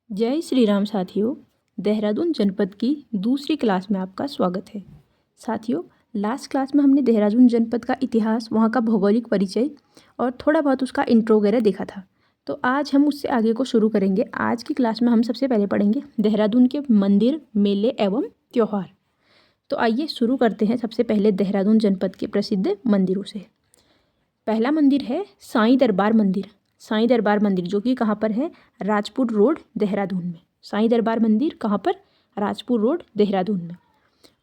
जय श्री राम साथियों। देहरादून जनपद की दूसरी क्लास में आपका स्वागत है। साथियों, लास्ट क्लास में हमने देहरादून जनपद का इतिहास, वहाँ का भौगोलिक परिचय और थोड़ा बहुत उसका इंट्रो वगैरह देखा था। तो आज हम उससे आगे को शुरू करेंगे। आज की क्लास में हम सबसे पहले पढ़ेंगे देहरादून के मंदिर, मेले एवं त्यौहार। तो आइए शुरू करते हैं सबसे पहले देहरादून जनपद के प्रसिद्ध मंदिरों से। पहला मंदिर है साईं दरबार मंदिर। साईं दरबार मंदिर जो कि कहाँ पर है? राजपुर रोड, देहरादून में। साईं दरबार मंदिर कहाँ पर? राजपुर रोड, देहरादून में।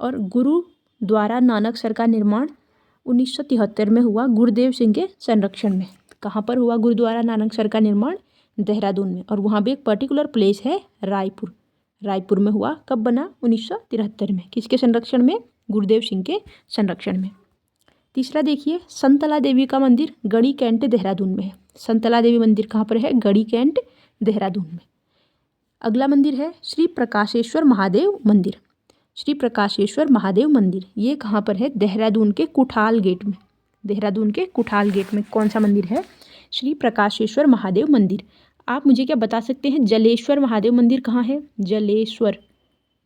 और गुरुद्वारा नानकसर का निर्माण 1973 में हुआ, गुरुदेव सिंह के संरक्षण में। कहाँ पर हुआ गुरुद्वारा नानकसर का निर्माण? देहरादून में। और वहाँ भी एक पर्टिकुलर प्लेस है रायपुर। रायपुर में हुआ। कब बना? 1973 में। किसके संरक्षण में? गुरुदेव सिंह के संरक्षण में। तीसरा देखिए, संतला देवी का मंदिर गढ़ी कैंट, देहरादून में है। संतला देवी मंदिर कहाँ पर है? गढ़ी कैंट, देहरादून में। अगला मंदिर है श्री प्रकाशेश्वर महादेव मंदिर। श्री प्रकाशेश्वर महादेव मंदिर ये कहाँ पर है? देहरादून के कुठाल गेट में। देहरादून के कुठाल गेट में कौन सा मंदिर है? श्री प्रकाशेश्वर महादेव मंदिर। आप मुझे क्या बता सकते हैं, जलेश्वर महादेव मंदिर कहाँ है?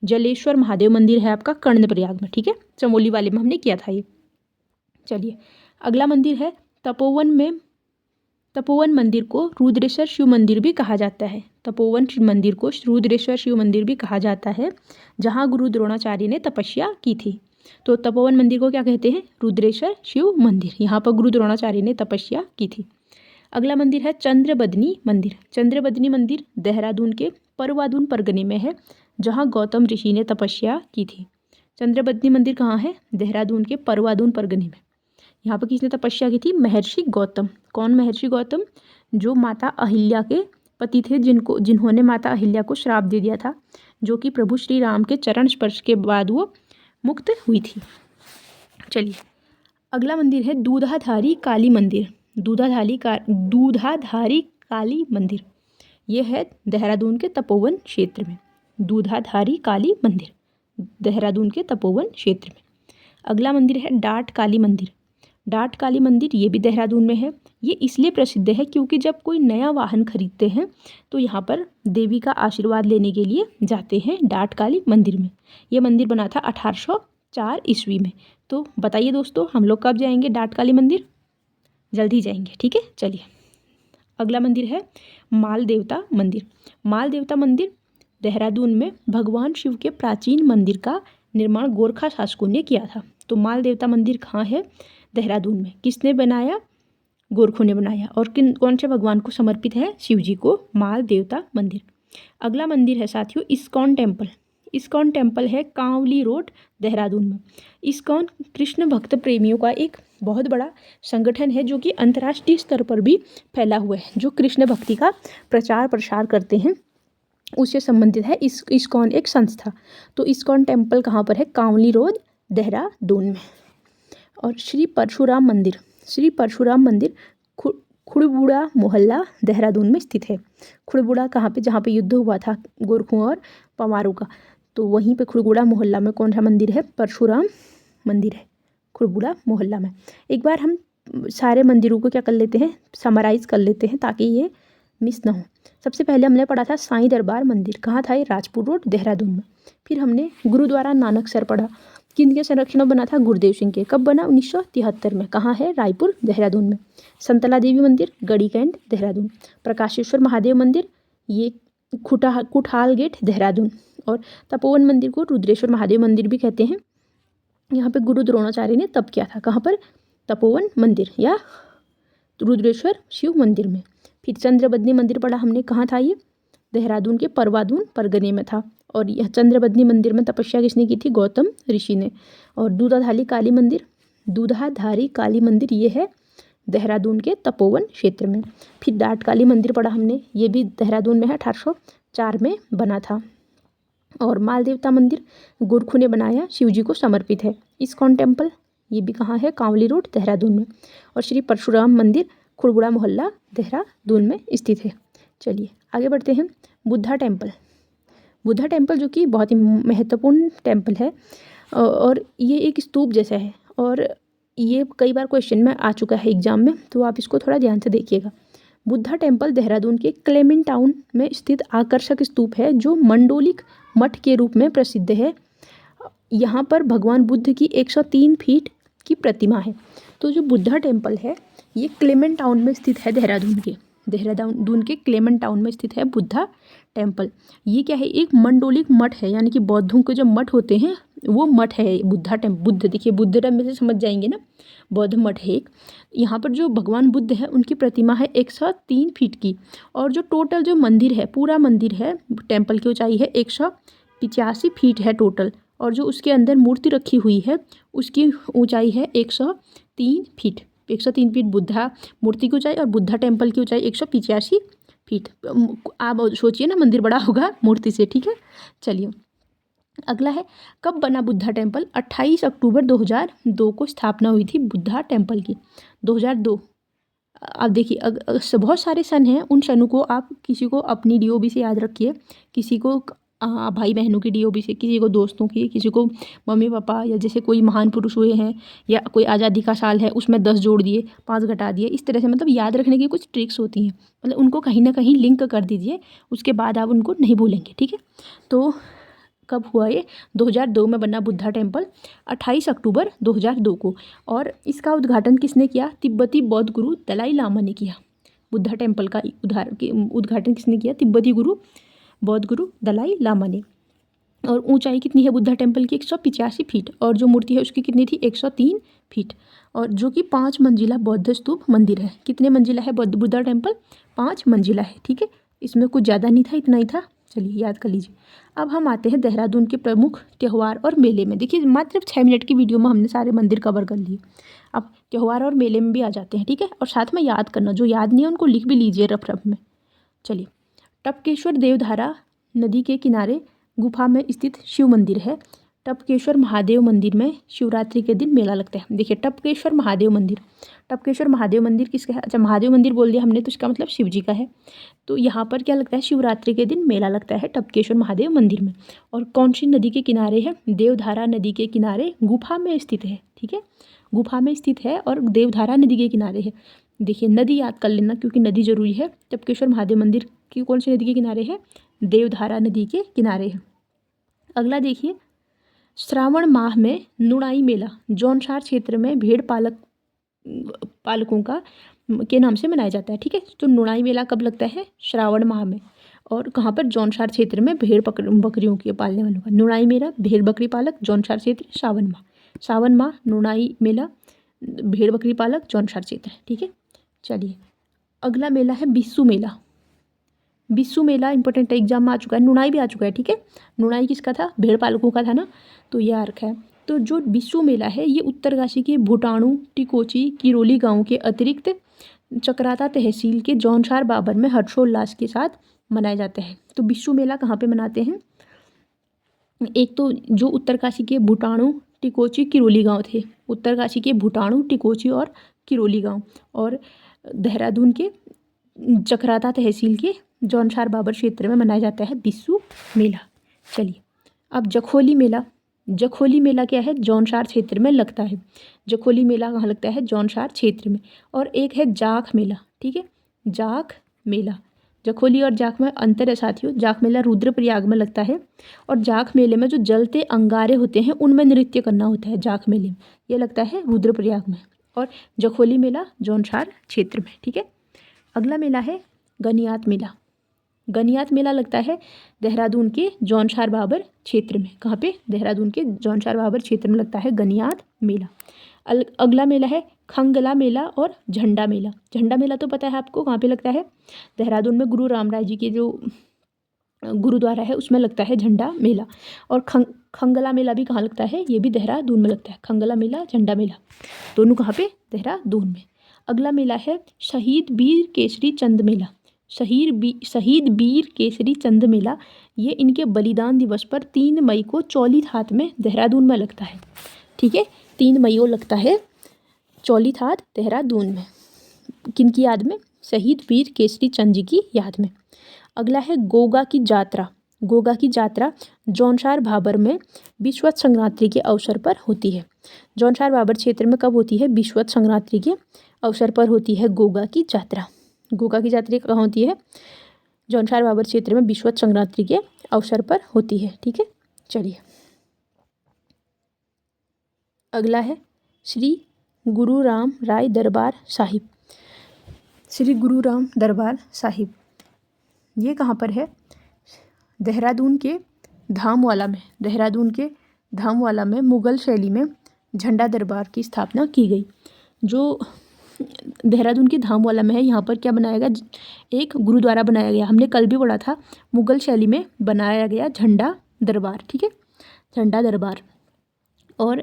जलेश्वर महादेव मंदिर है आपका कर्णप्रयाग में। ठीक है, चमोली वाले में हमने किया था ये। चलिए, अगला मंदिर है तपोवन में। तपोवन मंदिर को रुद्रेश्वर शिव मंदिर भी कहा जाता है। तपोवन मंदिर को रुद्रेश्वर शिव मंदिर भी कहा जाता है, जहाँ गुरु द्रोणाचार्य ने तपस्या की थी। तो तपोवन मंदिर को क्या कहते हैं? रुद्रेश्वर शिव मंदिर। यहाँ पर गुरु द्रोणाचार्य ने तपस्या की थी। अगला मंदिर है चंद्रबदनी मंदिर। चंद्रबदनी मंदिर देहरादून के परवादून परगने में है, जहाँ गौतम ऋषि ने तपस्या की थी। चंद्रबदनी मंदिर कहाँ है? देहरादून के परवादून परगने में। यहाँ पर किसने तपस्या की थी? महर्षि गौतम। कौन महर्षि गौतम? जो माता अहिल्या के पति थे, जिन्होंने माता अहिल्या को श्राप दे दिया था, जो कि प्रभु श्री राम के चरण स्पर्श के बाद वो मुक्त हुई थी। चलिए, अगला मंदिर है दूधाधारी काली मंदिर। दूधाधारी काली मंदिर ये है देहरादून के तपोवन क्षेत्र में। दूधाधारी काली मंदिर देहरादून के तपोवन क्षेत्र में। अगला मंदिर है डाट काली मंदिर। डाट काली मंदिर ये भी देहरादून में है। ये इसलिए प्रसिद्ध है क्योंकि जब कोई नया वाहन खरीदते हैं तो यहाँ पर देवी का आशीर्वाद लेने के लिए जाते हैं डाट काली मंदिर में। ये मंदिर बना था 1804 ईस्वी में। तो बताइए दोस्तों, हम लोग कब जाएंगे डाट काली मंदिर? जल्दी जाएंगे। ठीक है, चलिए। अगला मंदिर है माल देवता मंदिर। माल देवता मंदिर देहरादून में भगवान शिव के प्राचीन मंदिर का निर्माण गोरखा शासकों ने किया था। तो माल देवता मंदिर कहाँ है? देहरादून में। किसने बनाया? गोरखों ने बनाया। और कौन से भगवान को समर्पित है? शिव जी को। माल देवता मंदिर। अगला मंदिर है साथियों इस्कॉन टेम्पल। इस्कॉन टेम्पल है कांवली रोड, देहरादून में। इस्कॉन कृष्ण भक्त प्रेमियों का एक बहुत बड़ा संगठन है, जो कि अंतर्राष्ट्रीय स्तर पर भी फैला हुआ है, जो कृष्ण भक्ति का प्रचार प्रसार करते हैं, उससे संबंधित है इस्कॉन एक संस्था। तो इस्कॉन टेम्पल कहाँ पर है? कांवली रोड, देहरादून में। और श्री परशुराम मंदिर। श्री परशुराम मंदिर खुड़बुड़ा मोहल्ला, देहरादून में स्थित है। खुड़बुड़ा कहाँ पे? जहाँ पे युद्ध हुआ था गोरखों और पवारों का, तो वहीं पे खुड़बुड़ा मोहल्ला में कौन सा मंदिर है? परशुराम मंदिर है, खुड़बुड़ा मोहल्ला में। एक बार हम सारे मंदिरों को क्या कर लेते हैं? समराइज कर लेते हैं ताकि ये मिस ना हो। सबसे पहले हमने पढ़ा था साईं दरबार मंदिर। कहाँ था ये? राजपुर रोड, देहरादून में। फिर हमने गुरुद्वारा नानकसर पढ़ा। किनके संरक्षण में बना था? गुरुदेव सिंह के। कब बना? 1973 में। कहाँ है? रायपुर, देहरादून में। संतला देवी मंदिर गढ़ी कैंट, देहरादून। प्रकाशेश्वर महादेव मंदिर ये कुठाल गेट, देहरादून। और तपोवन मंदिर को रुद्रेश्वर महादेव मंदिर भी कहते हैं। यहाँ पे गुरु द्रोणाचार्य ने तप किया था। कहाँ पर? तपोवन मंदिर या रुद्रेश्वर शिव मंदिर में। फिर चंद्रबदनी मंदिर पढ़ा हमने। कहाँ था ये? देहरादून के परवादून परगने में था। और यह चंद्रबदनी मंदिर में तपस्या किसने की थी? गौतम ऋषि ने। और दूधाधारी काली मंदिर ये है देहरादून के तपोवन क्षेत्र में। फिर डाट काली मंदिर पढ़ा हमने, ये भी देहरादून में है, 1804 में बना था। और माल देवता मंदिर गोरखों ने बनाया, शिव जी को समर्पित है। इस्कॉन टेम्पल ये भी कहाँ है? कांवली रोड, देहरादून में। और श्री परशुराम मंदिर खुड़बुड़ा मोहल्ला, देहरादून में स्थित है। चलिए आगे बढ़ते हैं। बुद्धा टेम्पल जो कि बहुत ही महत्वपूर्ण टेम्पल है, और ये एक स्तूप जैसा है, और ये कई बार क्वेश्चन में आ चुका है एग्जाम में, तो आप इसको थोड़ा ध्यान से देखिएगा। बुद्धा टेम्पल देहरादून के क्लेमेंट टाउन में स्थित आकर्षक स्तूप है जो मंडोलिक मठ के रूप में प्रसिद्ध है। यहाँ पर भगवान बुद्ध की 103 फीट की प्रतिमा है। तो जो बुद्धा टेम्पल है ये क्लेमेंट टाउन में स्थित है, देहरादून के क्लेमेंट टाउन में स्थित है बुद्धा टेम्पल। ये क्या है, एक मंडोलिक मठ है, यानी कि बौद्धों के जो मठ होते हैं वो मठ है बुद्धा टेम्पल। बुद्ध देखिए, बुद्ध में से समझ जाएंगे ना, बौद्ध मठ है एक। यहाँ पर जो भगवान बुद्ध है उनकी प्रतिमा है 103 फीट की। और जो टोटल जो मंदिर है, पूरा मंदिर है, टेम्पल की ऊंचाई है 185 फीट है टोटल। और जो उसके अंदर मूर्ति रखी हुई है उसकी ऊंचाई है 103 फीट। 103 फीट बुद्धा मूर्ति की ऊंचाई और बुद्धा टेम्पल की ऊंचाई 185 फीट। आप सोचिए ना, मंदिर बड़ा होगा मूर्ति से, ठीक है। चलिए अगला है, कब बना बुद्धा टेम्पल? 28 अक्टूबर 2002 को स्थापना हुई थी बुद्धा टेम्पल की, 2002। आप देखिए बहुत सारे सन हैं, उन सनों को आप किसी को अपनी डीओबी से याद रखिए, किसी को भाई बहनों की डीओबी से, किसी को दोस्तों की, किसी को मम्मी पापा, या जैसे कोई महान पुरुष हुए हैं या कोई आज़ादी का साल है उसमें 10 जोड़ दिए, 5 घटा दिए, इस तरह से मतलब याद रखने की कुछ ट्रिक्स होती हैं, मतलब उनको कहीं ना कहीं लिंक कर दीजिए, उसके बाद आप उनको नहीं भूलेंगे, ठीक है। तो कब हुआ ये? 2002 में बना बुद्धा टेम्पल, 28 अक्टूबर 2002 को। और इसका उद्घाटन किसने किया? तिब्बती बौद्ध गुरु दलाई लामा ने किया। बुद्धा टेम्पल का उद्घाटन किसने किया? तिब्बती बौद्ध गुरु दलाई लामा ने। और ऊंचाई कितनी है बुद्धा टेम्पल की? 185 फीट। और जो मूर्ति है उसकी कितनी थी? 103 फीट। और जो कि 5 मंजिला बौद्ध स्तूप मंदिर है। कितने मंजिला है बुद्धा टेम्पल? 5 मंजिला है, ठीक है। इसमें कुछ ज़्यादा नहीं था, इतना ही था। चलिए याद कर लीजिए। अब हम आते हैं देहरादून के प्रमुख त्यौहार और मेले में। देखिए मात्र 6 मिनट की वीडियो में हमने सारे मंदिर कवर कर लिए। अब त्यौहार और मेले में भी आ जाते हैं, ठीक है। और साथ में याद करना, जो याद नहीं है उनको लिख भी लीजिए रफ में। चलिए, टपकेश्वर देवधारा नदी के किनारे गुफा में स्थित शिव मंदिर है। टपकेश्वर महादेव मंदिर में शिवरात्रि के दिन मेला लगता है। देखिए टपकेश्वर महादेव मंदिर किसका है? अच्छा, महादेव मंदिर बोल दिया हमने तो इसका मतलब शिव जी का है। तो यहाँ पर क्या लगता है? शिवरात्रि के दिन मेला लगता है टपकेश्वर महादेव मंदिर में। और कौन सी नदी के किनारे है? देवधारा नदी के किनारे गुफा में स्थित है, ठीक है। गुफा में स्थित है और देवधारा नदी के किनारे है। देखिए नदी याद कर लेना क्योंकि नदी जरूरी है। टपकेश्वर महादेव मंदिर की कौन सी नदी के किनारे है? देवधारा नदी के किनारे है। अगला देखिए, श्रावण माह में नुणाई मेला जौनसार क्षेत्र में भेड़ पालकों के नाम से मनाया जाता है, ठीक है। तो नुणाई मेला कब लगता है? श्रावण माह में। और कहाँ पर? जौनसार क्षेत्र में भेड़ बकरियों के पालने वालों का नुणाई मेला, भेड़ बकरी पालक, जौनसार क्षेत्र, सावन माह नुणाई मेला, भेड़ बकरी पालक, जौनसार क्षेत्र, ठीक है। चलिए अगला मेला है बिस्सू मेला इंपॉर्टेंट एग्जाम में आ चुका है। नुणाई भी आ चुका है, ठीक है। नुणाई किसका था? भेड़ पालकों का था ना, तो ये आ रखा है। तो जो बिस्सू मेला है ये उत्तरकाशी के भूटाणु, टिकोची, किरोली गांव के अतिरिक्त चकराता तहसील के जौनसार बाबर में हर्षोल्लास के साथ मनाया जाता है। तो बिस्सू मेला कहाँ पे मनाते हैं? एक तो जो उत्तरकाशी के भूटाणु, टिकोची, किरोली गाँव थे, उत्तरकाशी के भूटाणु, टिकोची और किरोली गाँव, और देहरादून के चकराता तहसील के जौनसार बाबर क्षेत्र में मनाया जाता है बिस्सू मेला। चलिए अब जखोली मेला क्या है? जौनसार क्षेत्र में लगता है। जखोली मेला कहाँ लगता है? जौनसार क्षेत्र में। और एक है जाख मेला, ठीक है। जाख मेला, जखोली और जाख में अंतर है साथियों। जाख मेला रुद्रप्रयाग में लगता है और जाख मेले में जो जलते अंगारे होते हैं उनमें नृत्य करना होता है। जाख मेले में ये लगता है रुद्रप्रयाग में, और जखोली मेला जौनसार क्षेत्र में, ठीक है। अगला मेला है गनियात मेला लगता है देहरादून के जौनसार बाबर क्षेत्र में। कहाँ पे? देहरादून के जौनसार बाबर क्षेत्र में लगता है गनियात मेला। अगला मेला है खंगला मेला और झंडा मेला तो पता है आपको कहाँ पे लगता है? देहरादून में गुरु रामराय जी के जो गुरुद्वारा है उसमें लगता है झंडा मेला। और खंगला मेला भी कहाँ लगता है? ये भी देहरादून में लगता है। खंगला मेला, झंडा मेला दोनों कहाँ पे? देहरादून में। अगला मेला है शहीद वीर केसरी चंद मेला। शहीद वीर केसरी चंद मेला ये इनके बलिदान दिवस पर 3 मई को चौलीथात में देहरादून में लगता है, ठीक है। 3 मई को लगता है चौलीथात देहरादून में। किनकी याद में? शहीद वीर केसरी चंद जी की याद में। अगला है गोगा की जात्रा जौनसार भाबर में विश्वत संक्रांति के अवसर पर होती है। जौनसार भाबर क्षेत्र में कब होती है? विश्वत संक्रांति के अवसर पर होती है गोगा की जात्रा। गोगा की यात्रा कहाँ होती है? जौनसार बाबर क्षेत्र में विश्वत संक्रांति के अवसर पर होती है। ठीक है, चलिए अगला है श्री गुरु राम राय दरबार साहिब। श्री गुरु राम दरबार साहिब ये कहाँ पर है? देहरादून के धामवाला में। देहरादून के धामवाला में मुगल शैली में झंडा दरबार की स्थापना की गई। जो देहरादून की धामवाला में है, यहाँ पर क्या बनाया गया? एक गुरुद्वारा बनाया गया। हमने कल भी पढ़ा था, मुगल शैली में बनाया गया झंडा दरबार। ठीक है, झंडा दरबार, और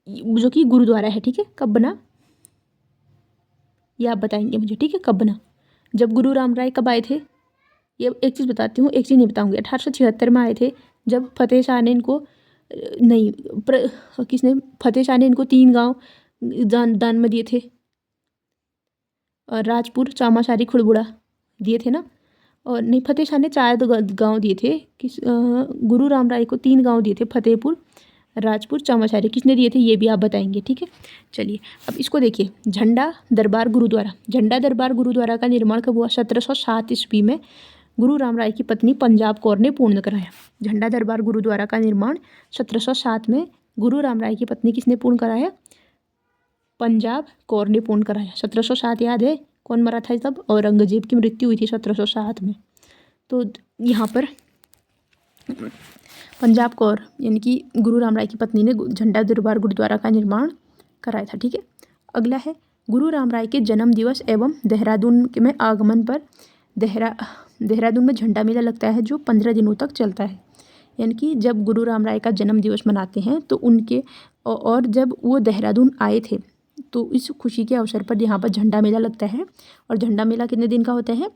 जो कि गुरुद्वारा है। ठीक है, कब बना ये आप बताएंगे मुझे। ठीक है, कब बना? जब गुरु राम राय कब आए थे? ये एक चीज़ बताती हूँ, एक चीज़ नहीं बताऊँगी। 1876 में आए थे, जब फतेह शाह ने इनको किसने? फतेह शाह ने इनको 3 गांव दान में दिए थे, और राजपुर, चामाशारी, खुड़बुड़ा दिए थे ना। और नहीं, फतेह शाह ने 4 गांव दिए थे। गुरु राम राय को 3 गांव दिए थे, फतेहपुर, राजपुर, चामाशारी। किसने दिए थे ये भी आप बताएंगे। ठीक है, चलिए अब इसको देखिए। झंडा दरबार गुरुद्वारा। झंडा दरबार गुरुद्वारा का निर्माण कब हुआ? 1707 ईस्वी में गुरु राम राय की पत्नी पंजाब कौर ने पूर्ण कराया। झंडा दरबार गुरुद्वारा का निर्माण 1707 में गुरु राम राय की पत्नी किसने पूर्ण कराया? पंजाब कौर ने पूर्ण कराया। 1707 याद है, कौन मरा था तब? औरंगजेब की मृत्यु हुई थी 1707 में। तो यहाँ पर पंजाब कौर यानी कि गुरु राम राय की पत्नी ने झंडा दरबार गुरुद्वारा का निर्माण कराया था। ठीक है, अगला है गुरु राम राय के जन्म दिवस एवं देहरादून में आगमन पर देहरादून में झंडा मेला लगता है, जो 15 दिनों तक चलता है। यानी कि जब गुरु राम राय का जन्म दिवस मनाते हैं तो उनके, और जब वो देहरादून आए थे तो इस खुशी के अवसर पर यहाँ पर झंडा मेला लगता है। और झंडा मेला कितने दिन का होता है?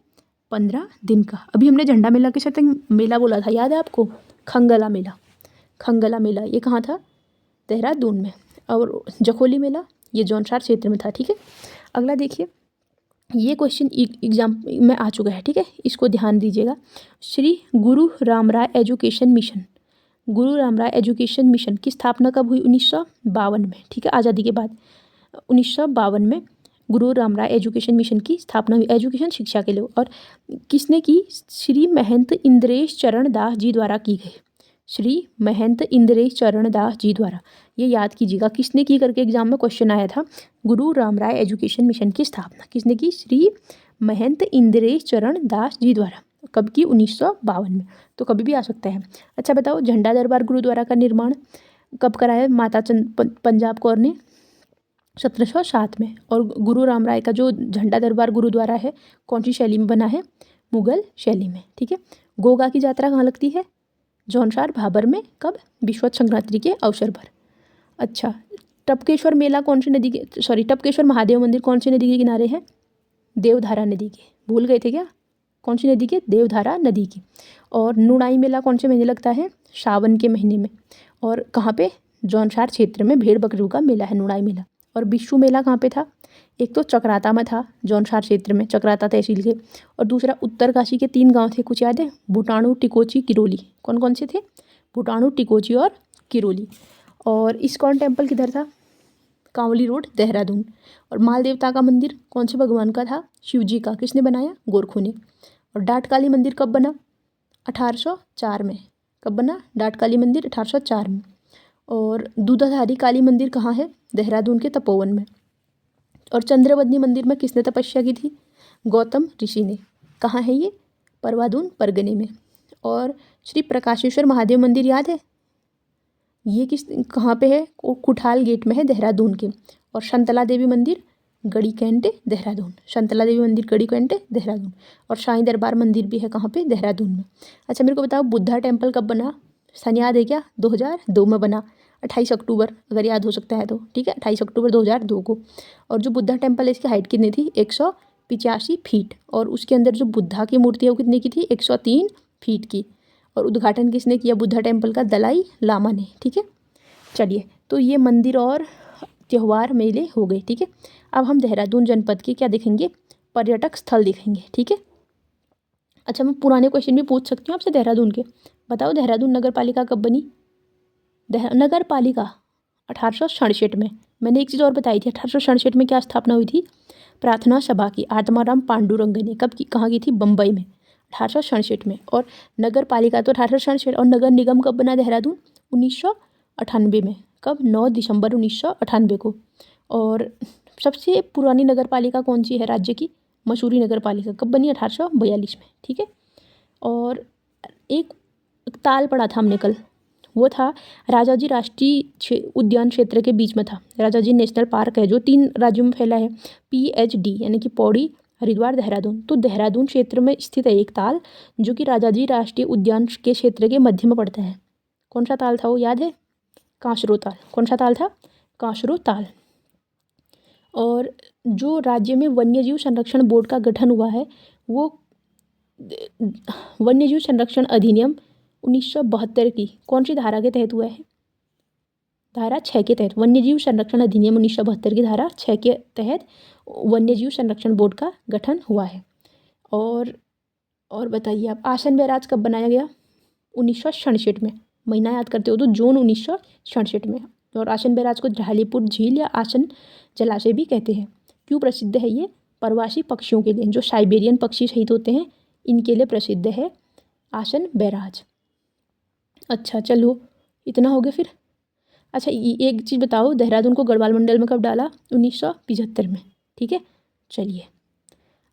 15 दिन का। अभी हमने झंडा मेला के साथ एक मेला बोला था, याद है आपको? खंगला मेला। खंगला मेला ये कहाँ था? देहरादून में। और जखोली मेला ये जौनसार क्षेत्र में था। ठीक है, अगला देखिए, ये क्वेश्चन एग्जाम में आ चुका है। ठीक है, इसको ध्यान दीजिएगा। श्री गुरु राम राय एजुकेशन मिशन। गुरु राम राय एजुकेशन मिशन की स्थापना कब हुई? 1952 में। ठीक है, आज़ादी के बाद 1952 में गुरु राम राय एजुकेशन मिशन की स्थापना हुई, एजुकेशन शिक्षा के लिए। और किसने की? श्री महंत इंद्रेश चरण दास जी द्वारा की गई। श्री महंत इंद्रेश चरण दास जी द्वारा, ये याद कीजिएगा। किसने की करके एग्जाम में क्वेश्चन आया था। गुरु राम राय एजुकेशन मिशन की स्थापना किसने की? श्री महंत इंद्रेश चरण दास जी द्वारा। कब की? 1952 में। तो कभी भी आ सकता है। अच्छा बताओ, झंडा दरबार गुरुद्वारा का निर्माण कब कराया माता पंजाब कौर ने? 1707 में। और गुरु राम राय का जो झंडा दरबार गुरुद्वारा है कौन सी शैली में बना है? मुगल शैली में। ठीक है, गोगा की यात्रा कहाँ लगती है? जौनसार भाबर में। कब? विश्वत संक्रांति के अवसर पर। अच्छा, टपकेश्वर मेला कौन सी नदी के, सॉरी टपकेश्वर महादेव मंदिर कौन सी नदी के किनारे है? देवधारा नदी के। भूल गए थे क्या? कौन सी नदी के? देवधारा नदी की। और नुणाई मेला कौन से महीने लगता है? सावन के महीने में। और कहाँ पे? जौनसार क्षेत्र में भेड़ बकरियों का मेला है नुणाई मेला। और बिच्छू मेला कहाँ पे था? एक तो चक्राता में था, जौनसार क्षेत्र में, चक्राता तहसील के। और दूसरा उत्तरकाशी के 3 गांव थे, कुछ याद है? भुटाणु, टिकोची, किरोली। कौन कौन से थे? भुटाणु, टिकोची और किरोली। और इस्कॉन टेम्पल किधर था? कांवली रोड, देहरादून। और माल देवता का मंदिर कौन से भगवान का था? शिव जी का। किसने बनाया? गोरखों ने। और डाट काली मंदिर कब बना? 1804 में। कब बना डाट काली मंदिर? 1804 में। और दूधाधारी काली मंदिर कहाँ है? देहरादून के तपोवन में। और चंद्रवदनी मंदिर में किसने तपस्या की थी? गौतम ऋषि ने। कहाँ है ये? परवादून परगने में। और श्री प्रकाशेश्वर महादेव मंदिर याद है? ये कहाँ पे है? कुठाल गेट में है, देहरादून के। और शंतला देवी मंदिर गढ़ी कैंट, देहरादून। शंतला देवी मंदिर गढ़ी कैंट, देहरादून। और साईं दरबार मंदिर भी है कहाँ पे? देहरादून में। अच्छा मेरे को बताओ, बुद्धा टेम्पल कब बना? सन याद है क्या? 2002 में बना, 28 अक्टूबर, अगर याद हो सकता है तो। ठीक है, 28 अक्टूबर 2002 को। और जो बुद्धा टेम्पल है इसकी हाइट कितनी थी? 185 फीट। और उसके अंदर जो बुद्धा की मूर्ति है वो कितने की थी? 103 फीट की। और उद्घाटन किसने किया बुद्धा टेम्पल का? दलाई लामा ने। ठीक है, चलिए तो ये मंदिर और त्यौहार मेले हो गए। ठीक है, अब हम देहरादून जनपद के क्या देखेंगे? पर्यटक स्थल देखेंगे। ठीक है, अच्छा मैं पुराने क्वेश्चन भी पूछ सकती हूँ आपसे देहरादून के। बताओ देहरादून नगर पालिका कब बनी? नगर पालिका 1867 में। मैंने एक चीज़ और बताई थी, 1867 में क्या स्थापना हुई थी? प्रार्थना सभा की। आत्माराम पांडुरंग ने कब की, कहाँ की थी? बम्बई में, 1867 में। और नगर पालिका तो 1867, और नगर निगम कब बना देहरादून? 1998 में। कब? 9 दिसंबर 1998 को। और सबसे पुरानी नगर पालिका कौन सी है राज्य की? मसूरी नगर पालिका। कब बनी? 1842 में। ठीक है। और एक ताल पढ़ा था हमने कल, वो था राजाजी राष्ट्रीय उद्यान क्षेत्र के बीच में था। राजाजी नेशनल पार्क है जो 3 राज्यों में फैला है, PHD यानी कि पौड़ी, हरिद्वार, देहरादून। तो देहरादून क्षेत्र में स्थित है एक ताल जो कि राजाजी राष्ट्रीय उद्यान के क्षेत्र के मध्य में पड़ता है। कौन सा ताल था वो याद है? कांसरो ताल। कौन सा ताल था? कांसरो ताल। और जो राज्य में वन्यजीव संरक्षण बोर्ड का गठन हुआ है वो वन्यजीव संरक्षण अधिनियम 1972 की कौन सी धारा के तहत हुआ है? धारा 6 के तहत। वन्यजीव संरक्षण अधिनियम 1972 की धारा 6 के तहत वन्यजीव संरक्षण बोर्ड का गठन हुआ है। और बताइए आप, आसन बैराज कब बनाया गया? 1967 में। महीना याद करते हो तो जून 1967 में। और आसन बैराज को ढालीपुर झील या आसन जलाशय भी कहते हैं। क्यों प्रसिद्ध है ये? प्रवासी पक्षियों के लिए, जो साइबेरियन पक्षी शहीद होते हैं इनके लिए प्रसिद्ध है आसन बैराज। अच्छा चलो, इतना हो गया फिर। अच्छा एक चीज़ बताओ, देहरादून को गढ़वाल मंडल में कब डाला? 1975 में। ठीक है। चलिए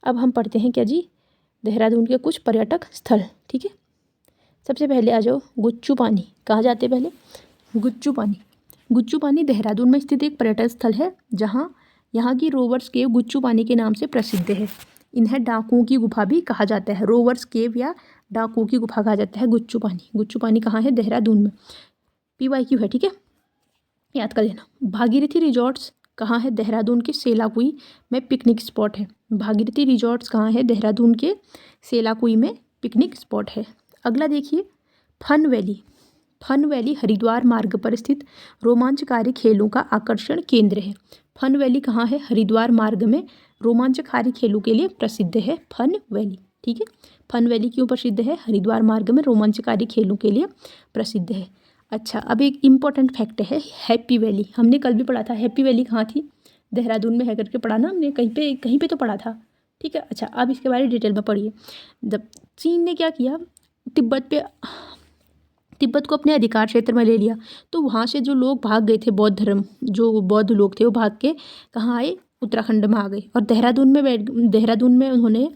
अब हम पढ़ते हैं क्या जी, देहरादून के कुछ पर्यटक स्थल। ठीक है। सबसे पहले आ जाओ गुच्चू पानी। कहाँ जाते पहले? गुच्चू पानी। गुच्चू पानी देहरादून में स्थित एक पर्यटक स्थल है जहाँ यहाँ की रोवर्स केव गुच्चू पानी के नाम से प्रसिद्ध है। इन्हें डाकुओं की गुफा भी कहा जाता है। रोवर्स केव या डाकुओं की गुफा कहा जाता है गुच्चू पानी। गुच्चू पानी कहाँ है? देहरादून में। PYQ है, ठीक है, याद कर लेना। भागीरथी रिजॉर्ट्स कहाँ है? देहरादून के सेलाकुई में पिकनिक स्पॉट है। भागीरथी रिजॉर्ट्स कहाँ है? देहरादून के सेलाकुई में पिकनिक स्पॉट है। अगला देखिए, fun valley. Fun valley Haridwar मार्ग पर स्थित रोमांचकारी खेलों का आकर्षण केंद्र है। फन वैली कहाँ है? हरिद्वार मार्ग में रोमांचकारी खेलों के लिए प्रसिद्ध है फन वैली। ठीक है। फन वैली क्यों प्रसिद्ध है? हरिद्वार मार्ग में रोमांचकारी खेलों के लिए प्रसिद्ध है। अच्छा, अब एक इम्पॉर्टेंट फैक्ट है, हैप्पी वैली। हमने कल भी पढ़ा था। हैप्पी वैली कहाँ थी? देहरादून में है करके पढ़ा ना हमने, कहीं पे तो पढ़ा था। ठीक है। अच्छा, अब इसके बारे में डिटेल में पढ़िए। जब चीन ने क्या किया, तिब्बत को अपने अधिकार क्षेत्र में ले लिया, तो वहाँ से जो लोग भाग गए थे, बौद्ध धर्म, जो बौद्ध लोग थे वो भाग के कहाँ आए? उत्तराखंड में आ गए। और देहरादून में उन्होंने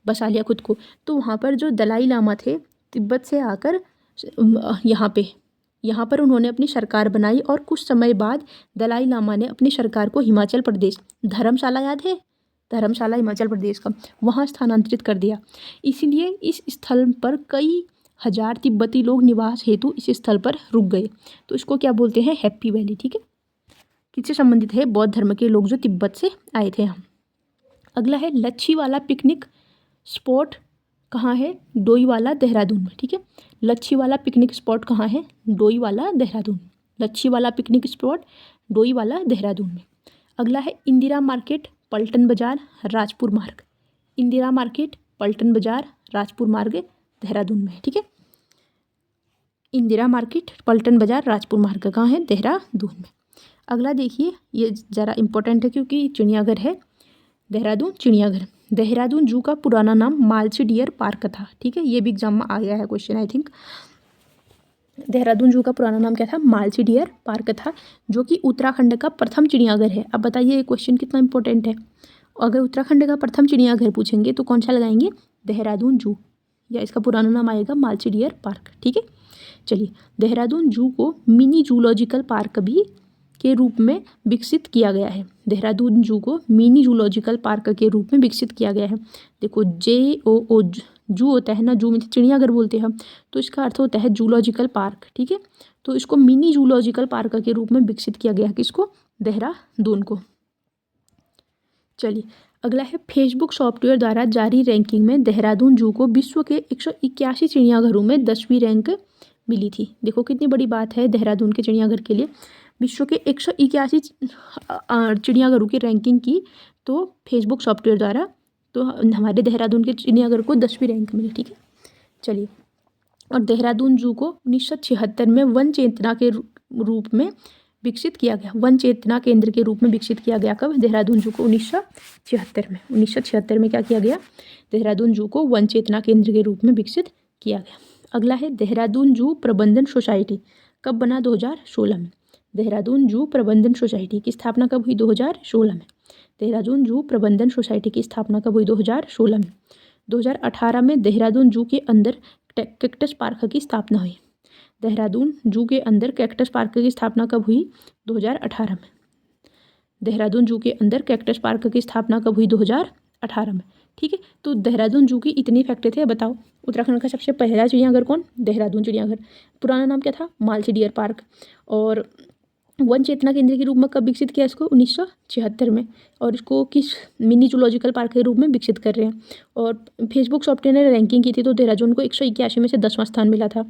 बसा लिया खुद को। तो वहाँ पर जो दलाई लामा थे, तिब्बत से आकर यहाँ पर उन्होंने अपनी सरकार बनाई। और कुछ समय बाद दलाई लामा ने अपनी सरकार को हिमाचल प्रदेश, धर्मशाला याद है? धर्मशाला हिमाचल प्रदेश का, वहाँ स्थानांतरित कर दिया। इसीलिए इस स्थल पर कई हजार तिब्बती लोग निवास हेतु इस स्थल पर रुक गए। तो इसको क्या बोलते हैं? Happy valley. ठीक है। किससे संबंधित है? बौद्ध धर्म के लोग जो तिब्बत से आए थे यहाँ। अगला है लच्छीवाला पिकनिक स्पॉट कहाँ है? डोईवाला, देहरादून में। ठीक है। लच्छीवाला पिकनिक स्पॉट कहाँ है? डोईवाला, देहरादून। लच्छीवाला पिकनिक स्पॉट डोईवाला, देहरादून में। अगला है इंदिरा मार्केट, पलटन बाजार, राजपुर मार्ग। इंदिरा मार्केट, पलटन बाजार, राजपुर मार्ग, देहरादून में। ठीक है। इंदिरा मार्केट, पलटन बाजार, राजपुर मार्ग कहाँ है? देहरादून में। अगला देखिए, ये ज़रा इम्पोर्टेंट है क्योंकि चिड़ियाघर है। देहरादून चिड़ियाघर। देहरादून जू का पुराना नाम मालसी डियर पार्क था। ठीक है। ये भी एग्जाम में आ गया है क्वेश्चन, आई थिंक। देहरादून जू का पुराना नाम क्या था? मालसी डियर पार्क था, जो कि उत्तराखंड का प्रथम चिड़ियाघर है। अब बताइए ये क्वेश्चन कितना इंपॉर्टेंट है। अगर उत्तराखंड का प्रथम चिड़ियाघर पूछेंगे तो कौन सा लगाएंगे? देहरादून जू, या इसका पुराना नाम आएगा मालसी डियर पार्क। ठीक है। चलिए, देहरादून जू को मिनी जूलॉजिकल पार्क भी के रूप में विकसित किया गया है। देहरादून जू को मिनी जूलॉजिकल पार्क के रूप में विकसित किया गया है। देखो, JOO जू होता है ना, जू में चिड़ियाघर बोलते हैं हम, तो इसका अर्थ होता है जूलॉजिकल पार्क। ठीक है। तो इसको मिनी जूलॉजिकल पार्क के रूप में विकसित किया गया है। किसको? देहरादून को। चलिए, अगला है फेसबुक सॉफ्टवेयर द्वारा जारी रैंकिंग में देहरादून जू को विश्व के 181 चिड़ियाघरों में 10वीं रैंक मिली थी। देखो कितनी बड़ी बात है देहरादून के चिड़ियाघर के लिए। विश्व के 181 चिड़ियाघरों की रैंकिंग की तो फेसबुक सॉफ्टवेयर द्वारा, तो हमारे देहरादून के चिड़ियाघर को 10वीं रैंक मिली। ठीक है। चलिए, और देहरादून जू को 1976 में वन चेतना के रूप में विकसित किया गया, वन चेतना केंद्र के रूप में विकसित किया गया कब? देहरादून जू को 1976 में। 1976 में क्या किया गया? देहरादून जू को वन चेतना केंद्र के रूप में विकसित किया गया। अगला है देहरादून जू प्रबंधन सोसाइटी कब बना? 2016 में। देहरादून जू प्रबंधन सोसाइटी की स्थापना कब हुई? 2016 में। देहरादून जू प्रबंधन सोसाइटी की स्थापना कब हुई? 2016 में। 2018 में देहरादून जू के अंदर कैक्टस पार्क की स्थापना हुई। देहरादून जू के अंदर कैक्टस पार्क की स्थापना कब हुई? 2018 में। देहरादून जू के अंदर कैक्टस पार्क की स्थापना कब हुई? 2018 में। ठीक है, तो देहरादून जू की इतनी फैक्ट थे। बताओ उत्तराखंड का सबसे पहला चिड़ियाघर कौन? देहरादून चिड़ियाघर। पुराना नाम क्या था? Malsi deer park. और वन चेतना केंद्र के रूप में कब विकसित किया इसको? 1976 में। और इसको किस मिनी जूलॉजिकल पार्क के रूप में विकसित कर रहे हैं। और फेसबुक सॉफ्टवेयर ने रैंकिंग की थी तो देहरादून को 181 में से 10वां स्थान मिला था।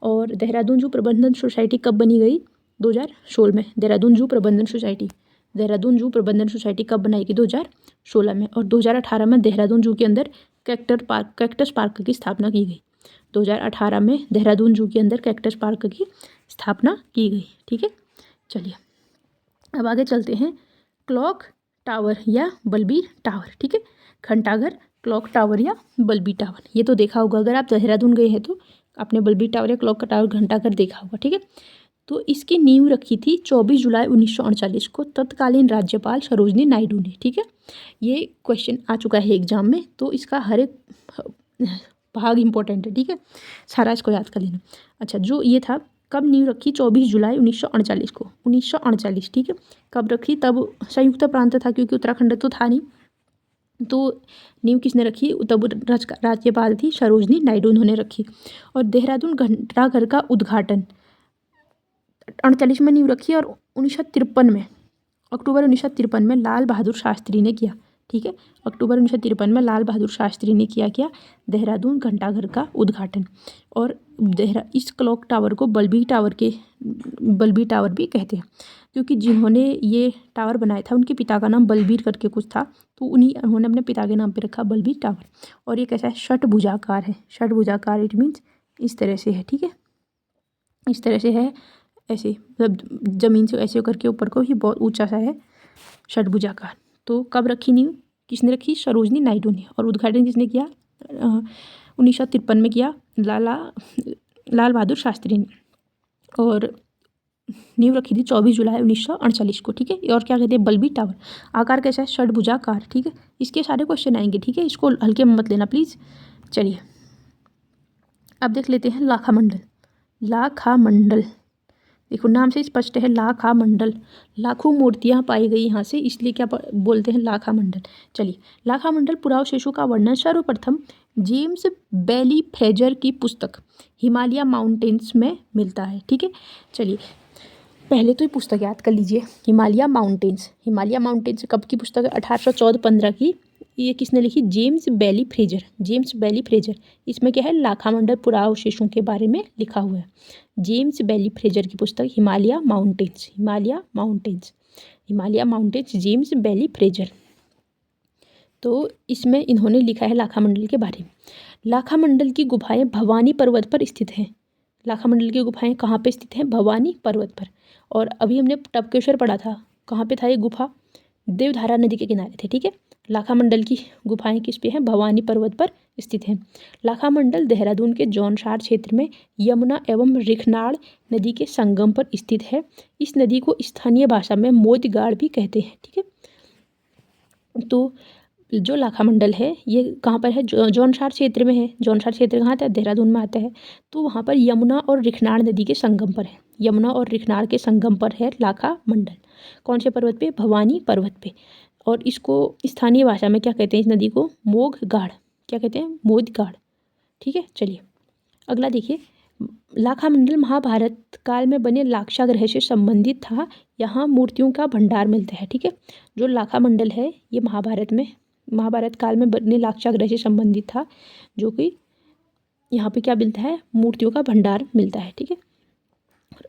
और देहरादून जू प्रबंधन सोसाइटी कब बनी गई? 2016 में। देहरादून जू प्रबंधन सोसाइटी, देहरादून जू प्रबंधन सोसाइटी कब बनाई गई? 2016 में। और 2018 में देहरादून जू के अंदर कैक्टस पार्क की स्थापना की गई। 2018 में देहरादून जू के अंदर कैक्टस पार्क की स्थापना की गई। ठीक है, चलिए अब आगे चलते हैं। क्लॉक टावर या बलबीर टावर। ठीक है, घंटाघर, क्लॉक टावर या बलबीर टावर, ये तो देखा होगा। अगर आप देहरादून गए हैं तो आपने बलबीर टावर या क्लॉक टावर, घंटाघर देखा होगा। ठीक है, तो इसकी नींव रखी थी 24 जुलाई 1948 को तत्कालीन राज्यपाल सरोजनी नायडू ने। ठीक है, ये क्वेश्चन आ चुका है एग्जाम में, तो इसका हर एक भाग इंपॉर्टेंट है। ठीक है, सारा इसको याद कर लेना। अच्छा, जो ये था कब नींव रखी? 24 जुलाई 1948 को। 1948, ठीक है। कब रखी? तब संयुक्त प्रांत था क्योंकि उत्तराखंड तो था नहीं, तो नींव किसने रखी? तब राज्यपाल थी सरोजनी नायडू, उन्होंने रखी। और देहरादून घंटाघर का उद्घाटन 48 में नींव रखी और 1953 में, अक्टूबर 1953 में लाल बहादुर शास्त्री ने किया। ठीक है, अक्टूबर 1953 में लाल बहादुर शास्त्री ने किया क्या? देहरादून घंटाघर का उद्घाटन। और इस क्लॉक टावर को बलबीर टावर भी कहते हैं क्योंकि जिन्होंने ये टावर बनाया था उनके पिता का नाम बलबीर करके कुछ था, तो उन्होंने अपने पिता के नाम पे रखा बलबीर टावर। और ये कैसा है? षटभुजाकार है। षटभुजाकार इट मीन्स इस तरह से है। ठीक है, इस तरह से है, ऐसे मतलब जमीन से ऐसे करके ऊपर को ही बहुत ऊंचा सा है, षटभुजाकार। तो कब रखी नींव? किसने रखी? सरोजनी नायडू ने। और उद्घाटन किसने किया? 1953 में किया, लाल बहादुर शास्त्री ने। और नींव रखी थी 24 जुलाई 1948 को। ठीक है, और क्या कहते हैं? बलबीर टावर। आकार कैसा है? षटभुजाकार। ठीक है, इसके सारे क्वेश्चन आएंगे। ठीक है, इसको हल्के में मत लेना प्लीज़। चलिए अब देख लेते हैं लाखा मंडल। लाखा मंडल, देखो नाम से स्पष्ट है, लाखा मंडल, लाखों मूर्तियां पाई गई यहाँ से, इसलिए क्या बोलते हैं? लाखा मंडल। चलिए, लाखा मंडल पुरावशेषों का वर्णन सर्वप्रथम जेम्स बेली फ्रेजर की पुस्तक हिमालय माउंटेन्स में मिलता है। ठीक है, चलिए पहले तो ये पुस्तक याद कर लीजिए, हिमालय माउंटेन्स। हिमालय माउंटेन्स कब की पुस्तक है? 1814-15 की। ये किसने लिखी? James Baillie Fraser. James Baillie Fraser. इसमें क्या है? लाखा मंडल पुरावशेषों के बारे में लिखा हुआ है। जेम्स बेली फ्रेजर की पुस्तक Himalaya mountains. Himalaya mountains, Himalaya mountains, James Baillie Fraser. तो इसमें इन्होंने लिखा है लाखा मंडल के बारे में। लाखा मंडल की गुफाएं भवानी पर्वत पर स्थित हैं। लाखा मंडल की गुफाएं कहाँ पे स्थित हैं? भवानी पर्वत पर। और अभी हमने टपकेश्वर पढ़ा था, कहाँ पे था ये गुफा? देवधारा नदी के किनारे थे। ठीक है, लाखा मंडल की गुफाएं किस पे हैं? भवानी पर्वत पर स्थित हैं। लाखा मंडल देहरादून के जौनसार क्षेत्र में यमुना एवं रिखनाड़ नदी के संगम पर स्थित है। इस नदी को स्थानीय भाषा में मोदगाड़ भी कहते हैं। ठीक है, तो जो लाखा मंडल है ये कहाँ पर है? जौनसार क्षेत्र में है। जौनसार क्षेत्र कहाँ आता है? देहरादून में आता है। तो वहाँ पर यमुना और रिखनाड़ नदी के संगम पर है। यमुना और रिखनाड़ के संगम पर है लाखा मंडल। कौन से पर्वत पे? भवानी पर्वत पे। और इसको स्थानीय भाषा में क्या कहते हैं? इस नदी को मोघगाड़। क्या कहते हैं? मोदगाड़। ठीक है, चलिए अगला देखिए। लाखा मंडल महाभारत काल में बने लाक्षागृह से संबंधित था। यहाँ मूर्तियों का भंडार मिलता है। ठीक है, जो लाखा मंडल है ये महाभारत काल में बने लाक्षागृह से संबंधित था, जो कि यहाँ पे क्या मिलता है? मूर्तियों का भंडार मिलता है। ठीक है,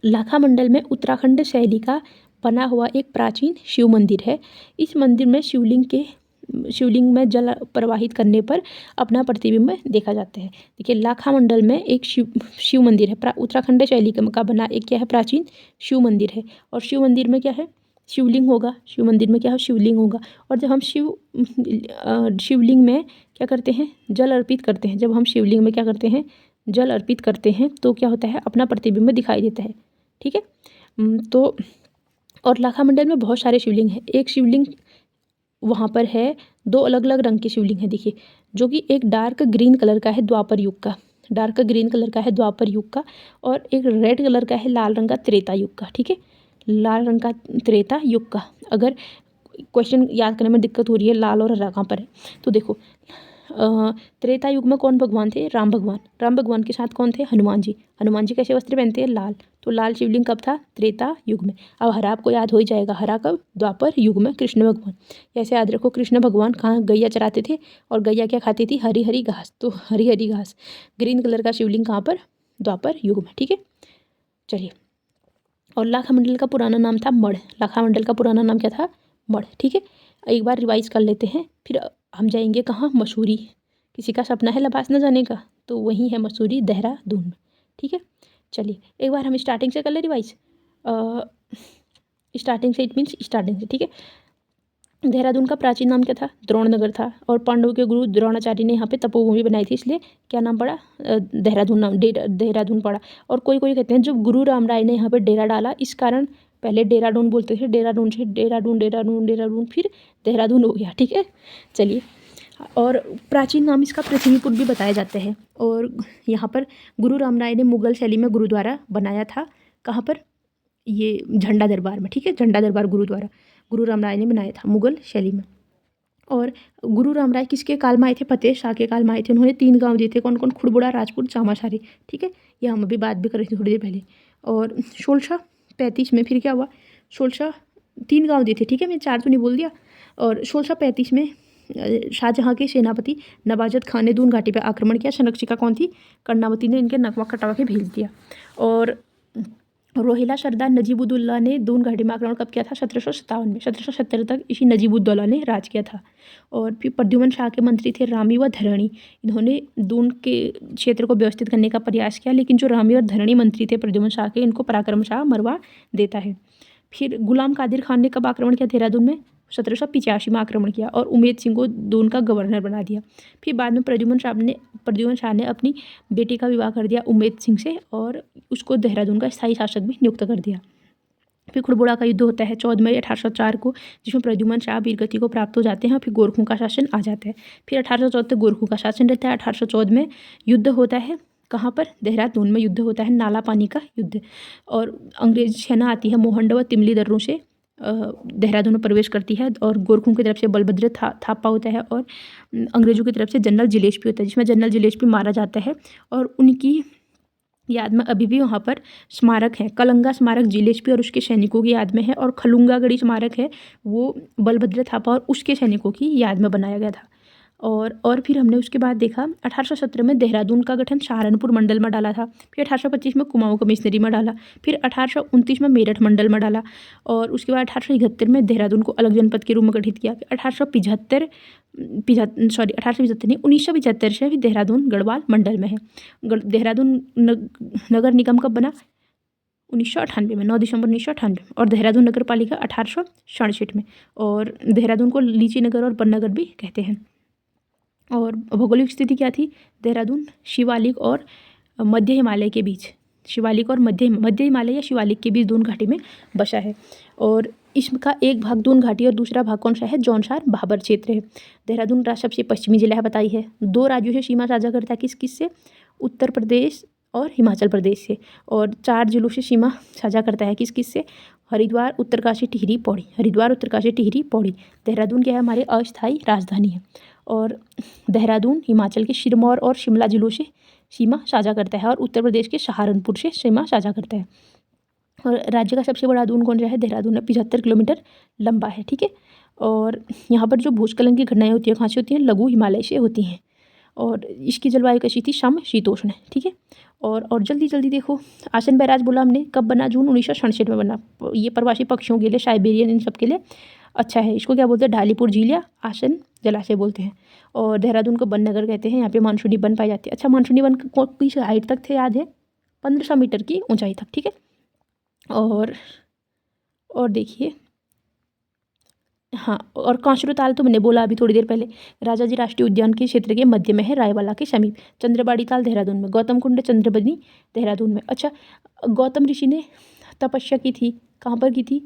लाखा मंडल में उत्तराखंड शैली का बना हुआ एक प्राचीन शिव मंदिर है। इस मंदिर में शिवलिंग के शिवलिंग में जल प्रवाहित करने पर अपना प्रतिबिंब देखा जाता है। देखिए लाखा मंडल में एक शिव मंदिर है, उत्तराखंड शैली का बना एक क्या है, प्राचीन शिव मंदिर है। और शिव मंदिर में क्या है, शिवलिंग होगा। शिव मंदिर में क्या है, शिवलिंग होगा। और जब हम शिवलिंग में क्या करते हैं, जल अर्पित करते हैं, जब हम शिवलिंग में क्या करते हैं, जल अर्पित करते हैं, तो क्या होता है, अपना प्रतिबिंब दिखाई देता है। ठीक है। तो और लाखा मंडल में बहुत सारे शिवलिंग हैं। एक शिवलिंग वहाँ पर है, दो अलग अलग रंग के शिवलिंग है देखिए, जो कि एक डार्क ग्रीन कलर का है द्वापर युग का, डार्क ग्रीन कलर का है द्वापर युग का, और एक रेड कलर का है लाल रंग का त्रेता युग का। ठीक है, लाल रंग का त्रेता युग का। अगर क्वेश्चन याद करने में दिक्कत हो रही है लाल और हरा कहाँ पर है, तो देखो त्रेता युग में कौन भगवान थे, राम भगवान। राम भगवान के साथ कौन थे, हनुमान जी। हनुमान जी कैसे वस्त्र पहनते हैं, लाल। तो लाल शिवलिंग कब था, त्रेता युग में। अब हरा आपको याद हो ही जाएगा, हरा कब, द्वापर युग में, कृष्ण भगवान। ऐसे याद रखो, कृष्ण भगवान कहाँ गैया चराते थे, और गैया क्या खाती थी, हरी हरी घास। तो हरी हरी घास, ग्रीन कलर का शिवलिंग कहाँ पर, द्वापर युग में। ठीक है, चलिए। और लाखा मंडल का पुराना नाम था मढ़। लाखा मंडल का पुराना नाम क्या था, मढ़। ठीक है, एक बार रिवाइज कर लेते हैं, फिर हम जाएंगे कहाँ, मसूरी। किसी का सपना है लबास न जाने का, तो वही है मसूरी, देहरादून में। ठीक है, चलिए एक बार हम स्टार्टिंग से कर ले रिवाइज। स्टार्टिंग से, इट मीन्स स्टार्टिंग से। ठीक है, देहरादून का प्राचीन नाम क्या था, द्रोणनगर था। और पांडवों के गुरु द्रोणाचार्य ने यहाँ पे तपोभूमि बनाई थी, इसलिए क्या नाम पड़ा, देहरादून नाम, देहरादून पड़ा। और कोई कोई कहते हैं जब गुरु राम राय ने यहाँ पे डेरा डाला, इस कारण पहले डेराडून बोलते थे, डेराडून से डेराडून डेराडून डेराडून, फिर देहरादून हो गया। ठीक है, चलिए। और प्राचीन नाम इसका पृथ्वीपुर भी बताया जाता है। और यहाँ पर गुरु राम राय ने मुगल शैली में गुरुद्वारा बनाया था, कहाँ पर, ये झंडा दरबार में। ठीक है, झंडा दरबार गुरुद्वारा गुरु राम राय ने बनाया था मुगल शैली में। और गुरु राम राय किसके काल में आए थे, फतेह शाह के काल में आए थे। उन्होंने 3 गांव दिए थे, कौन कौन, खुड़बुड़ा, राजपूत, चामाशारी। ठीक है, ये हम अभी बात भी कर रहे थे थोड़ी देर पहले। और 1635 में फिर क्या हुआ, 3 गांव दिए थे। ठीक है, मैं 4 तो नहीं बोल दिया। और 1635 में शाहजहाँ के सेनापति नवाजत खान ने दून घाटी पर आक्रमण किया। संरक्षिका कौन थी, कर्णावती ने इनके नकवा कटवा के भेज दिया। और रोहिला सरदार नजीबुद्दौला ने दून घाटी में आक्रमण कब किया था, 1757 में। 1770 तक इसी नजीबुद्दौला ने राज किया था। और फिर प्रद्युमन शाह के मंत्री थे रामी व धरणी। इन्होंने दून के क्षेत्र को व्यवस्थित करने का प्रयास किया, लेकिन जो रामी और धरणी मंत्री थे प्रद्युमन शाह के, इनको पराक्रम शाह मरवा देता है। फिर गुलाम कादिर खान ने कब आक्रमण किया देहरादून में, 1785 में आक्रमण किया, और उमेद सिंह को दून का गवर्नर बना दिया। फिर बाद में प्रद्युमन शाह ने अपनी बेटी का विवाह कर दिया उमेद सिंह से, और उसको देहरादून का स्थायी शासक भी नियुक्त कर दिया। फिर खुड़बुड़ा का युद्ध होता है 14 मई 1804 को, जिसमें प्रद्युमन शाह वीरगति को प्राप्त हो जाते हैं, और फिर गोरखों का शासन आ जाता है। फिर 1814 तक गोरखों का शासन रहता है। 1814 में युद्ध होता है, कहाँ पर, देहरादून में युद्ध होता है, नाला पानी का युद्ध। और अंग्रेज सेना आती है मोहंड व तिमली दर्रों से, देहरादून में प्रवेश करती है। और गोरखों की तरफ से बलभद्र थापा होता है, और अंग्रेजों की तरफ से जनरल जिलेस्पी होता है, जिसमें जनरल जिलेस्पी मारा जाता है। और उनकी याद में अभी भी वहाँ पर स्मारक है, कलंगा स्मारक जिलेस्पी और उसके सैनिकों की याद में है, और खलुंगागढ़ी स्मारक है, वो बलभद्र थापा और उसके सैनिकों की याद में बनाया गया था। और फिर हमने उसके बाद देखा 1817 में देहरादून का गठन सहारनपुर मंडल में डाला था। फिर 1825 में कुमाऊं कमिश्नरी में डाला। फिर 1829 में मेरठ मंडल में डाला। और उसके बाद 1871 में देहरादून को अलग जनपद के रूप में गठित किया। 1875 नहीं, 1975 से भी देहरादून गढ़वाल मंडल में है। देहरादून नगर निगम कब बना, 1998 में, 9 दिसंबर 1998 में। और देहरादून नगर पालिका 1867 में। और देहरादून को लीची नगर और बननगर भी कहते हैं। और भौगोलिक स्थिति क्या थी, देहरादून शिवालिक और मध्य हिमालय के बीच, शिवालिक और मध्य हिमालय या शिवालिक के बीच दून घाटी में बसा है। और इसका एक भाग दून घाटी और दूसरा भाग कौन सा है, जौनसार भाबर क्षेत्र है। देहरादून सबसे पश्चिमी जिला है, बताई है। 2 राज्यों से सीमा साझा करता है, किस किस से, उत्तर प्रदेश और हिमाचल प्रदेश से। और 4 जिलों से सीमा साझा करता है, किस किस से, हरिद्वार, उत्तरकाशी, टिहरी, पौड़ी। हरिद्वार, उत्तरकाशी, टिहरी, पौड़ी। देहरादून क्या है, हमारे अस्थायी राजधानी है। और देहरादून हिमाचल के सिरमौर और शिमला जिलों से सीमा साझा करता है, और उत्तर प्रदेश के सहारनपुर से सीमा साझा करता है। और राज्य का सबसे बड़ा दून कौन सा है, देहरादून है, 75 किलोमीटर लंबा है। ठीक है, और यहाँ पर जो भूस्खलन की घटनाएं होती हैं कहाँ से होती हैं, लघु हिमालय से होती हैं। और इसकी जलवायु कैसी थी, समशीतोष्ण है। ठीक है, और जल्दी जल्दी देखो, आसन बैराज बोला हमने, कब बना, जून 1967 में बना। ये प्रवासी पक्षियों के लिए, साइबेरियन, इन सब के लिए अच्छा है। इसको क्या बोलते हैं, ढालीपुर झील या आसन जलाशय बोलते हैं। और देहरादून को वन नगर कहते हैं। यहाँ पे मानसूनी वन पाई जाती है। अच्छा, मानसूनी वन किस हाइट तक थे याद है, 1500 मीटर की ऊंचाई तक, ठीक है। और देखिए, हाँ, और कांसरो ताल तो मैंने बोला अभी थोड़ी देर पहले, राजाजी राष्ट्रीय उद्यान के क्षेत्र के मध्य में है, रायवाला के समीप। चंद्रबाड़ी ताल देहरादून में, गौतम कुंड चंद्रबनी देहरादून में। अच्छा, गौतम ऋषि ने तपस्या की थी, कहाँ पर की थी,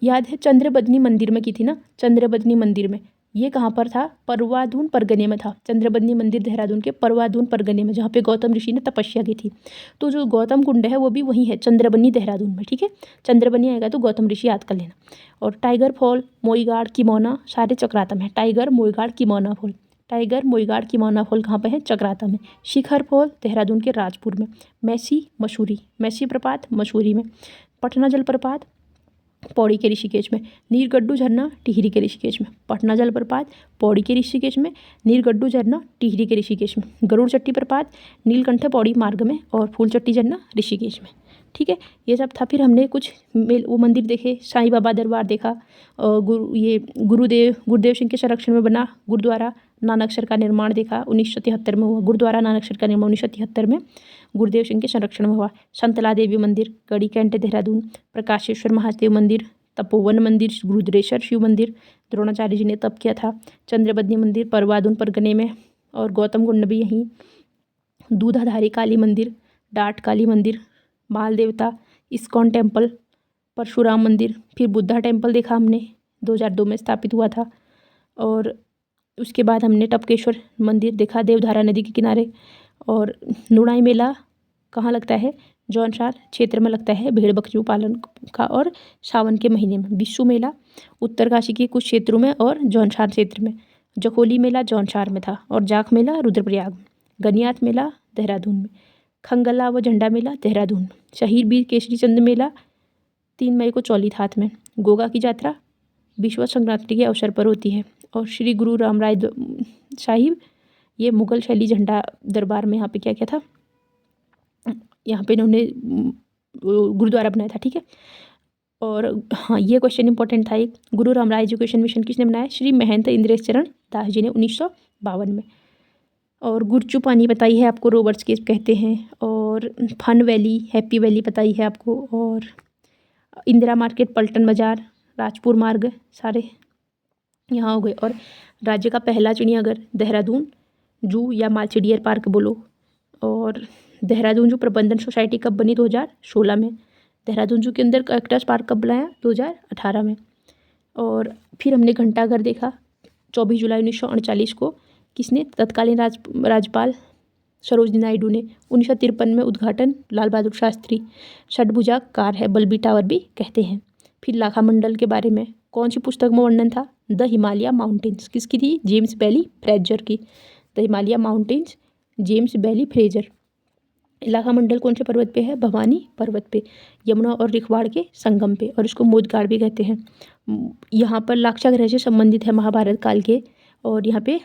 याद है, चंद्रबदनी मंदिर में की थी ना, चंद्रबदनी मंदिर में। ये कहाँ पर था, परवादून परगने में था। चंद्रबदनी मंदिर देहरादून के परवादून परगने में, जहाँ पे गौतम ऋषि ने तपस्या की थी। तो जो गौतम कुंड है वो भी वहीं है, चंद्रबनी देहरादून में, ठीक है। चंद्रबनी आएगा तो गौतम ऋषि याद कर लेना। और टाइगर फॉल, मोईगाड़, किमौना सारे चक्राता में। Tiger, Moigad, Kimauna Fall. Tiger, Moigad, Kimauna Fall कहाँ पे है, चक्राता में। शिखर फॉल देहरादून के राजपुर में। मैसी मसूरी, मैसी प्रपात मसूरी में। पटना जलप्रपात पौड़ी के ऋषिकेश में। नीरगड्डू झरना टिहरी के ऋषिकेश में। पटना जलप्रपात पौड़ी के ऋषिकेश में, नीरगड्डू झरना टिहरी के ऋषिकेश में। गरुड़ चट्टी प्रपात नीलकंठ पौड़ी मार्ग में, और फूलचट्टी झरना ऋषिकेश में, ठीक है। ये सब था। फिर हमने कुछ वो मंदिर देखे, साईं बाबा दरबार देखा, और गुरुदेव सिंह के संरक्षण में बना गुरुद्वारा नानकसर का निर्माण देखा, 1973 में हुआ। गुरुद्वारा नानकसर का निर्माण 1973 में गुरुदेव सिंह के संरक्षण में हुआ। संतला देवी मंदिर गढ़ी कैंट देहरादून। प्रकाशेश्वर महादेव मंदिर, तपोवन मंदिर, रुद्रेश्वर शिव मंदिर, द्रोणाचार्य जी ने तप किया था। चंद्रबदनी मंदिर परवादून परगने में, और गौतम कुंड भी यहीं। दूधाधारी काली मंदिर, डाट काली मंदिर, बाल देवता, इस्कॉन टेम्पल, परशुराम मंदिर। फिर बुद्धा टेम्पल देखा हमने, 2002 में स्थापित हुआ था। और उसके बाद हमने टपकेश्वर मंदिर देखा, देवधारा नदी के किनारे। और नुणाई मेला कहाँ लगता है, जौनसार क्षेत्र में लगता है, भेड़ बकरियों पालन का, और सावन के महीने में। बिस्सू मेला उत्तरकाशी के कुछ क्षेत्रों में और जौनसार क्षेत्र में। जखोली मेला जौनसार में था, और जाख मेला रुद्रप्रयाग में। गनियात मेला देहरादून में। खंगला व झंडा मेला देहरादून में। शहीद वीर केसरी चंद मेला 3 मई को चौलीथात में। गोगा की यात्रा विश्व संक्रांति के अवसर पर होती है। और श्री गुरु रामराय साहिब, ये मुगल शैली झंडा दरबार में यहाँ पे क्या क्या था, यहाँ पे इन्होंने गुरुद्वारा बनाया था, ठीक है। और हाँ, ये क्वेश्चन इंपॉर्टेंट था एक, गुरु रामराय एजुकेशन मिशन किसने बनाया, श्री महंत इंद्रेश चरण दास जी ने 1952 में। और गुरचू पानी बताई है आपको, रोबर्ट्स केव कहते हैं। और फन वैली, हैप्पी वैली बताई है आपको। और इंदिरा मार्केट, पलटन बाजार, राजपुर मार्ग, सारे यहाँ हो गए। और राज्य का पहला चिड़ियाघर देहरादून जू या मालचिड़ियर पार्क बोलो। और देहरादून जू प्रबंधन सोसाइटी कब बनी, 2016 में। देहरादून जू के अंदर कैक्टस पार्क कब बनाया, 2018 में। और फिर हमने घंटाघर देखा, 24 जुलाई 1939 को। किसने, तत्कालीन राज्यपाल सरोजनी नायडू ने। 1953 में उद्घाटन लाल बहादुर शास्त्री। षटभुजा कार है, बल्बी टावर भी कहते हैं। फिर लाखा मंडल के बारे में कौन सी पुस्तक में वर्णन था, द हिमालय माउंटेन्स, किसकी थी, जेम्स बैली फ्रेजर की। The Himalaya mountains, James Baillie Fraser. इलाका मंडल कौन से पर्वत पे है, भवानी पर्वत पे, यमुना और रिखवाड़ के संगम पे। और इसको मोदगाड़ भी कहते हैं। यहाँ पर लाक्षागृह से संबंधित है महाभारत काल के। और यहाँ पे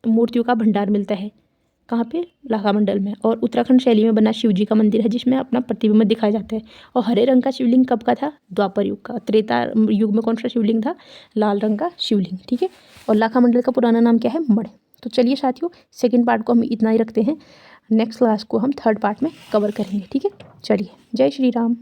मूर्तियों का भंडार मिलता है, कहाँ पे, लाखा मंडल में। और उत्तराखंड शैली में बना शिव जी का मंदिर है, जिसमें अपना प्रतिबिंब दिखाया जाता है। और हरे रंग का शिवलिंग कब का था, द्वापर युग का। त्रेता युग में कौन सा शिवलिंग था, लाल रंग का शिवलिंग, ठीक है। और लाखा मंडल का पुराना नाम क्या है, मढ़। तो चलिए साथियों, सेकंड पार्ट को हम इतना ही रखते हैं। नेक्स्ट क्लास को हम थर्ड पार्ट में कवर करेंगे, ठीक है। चलिए, जय श्री राम।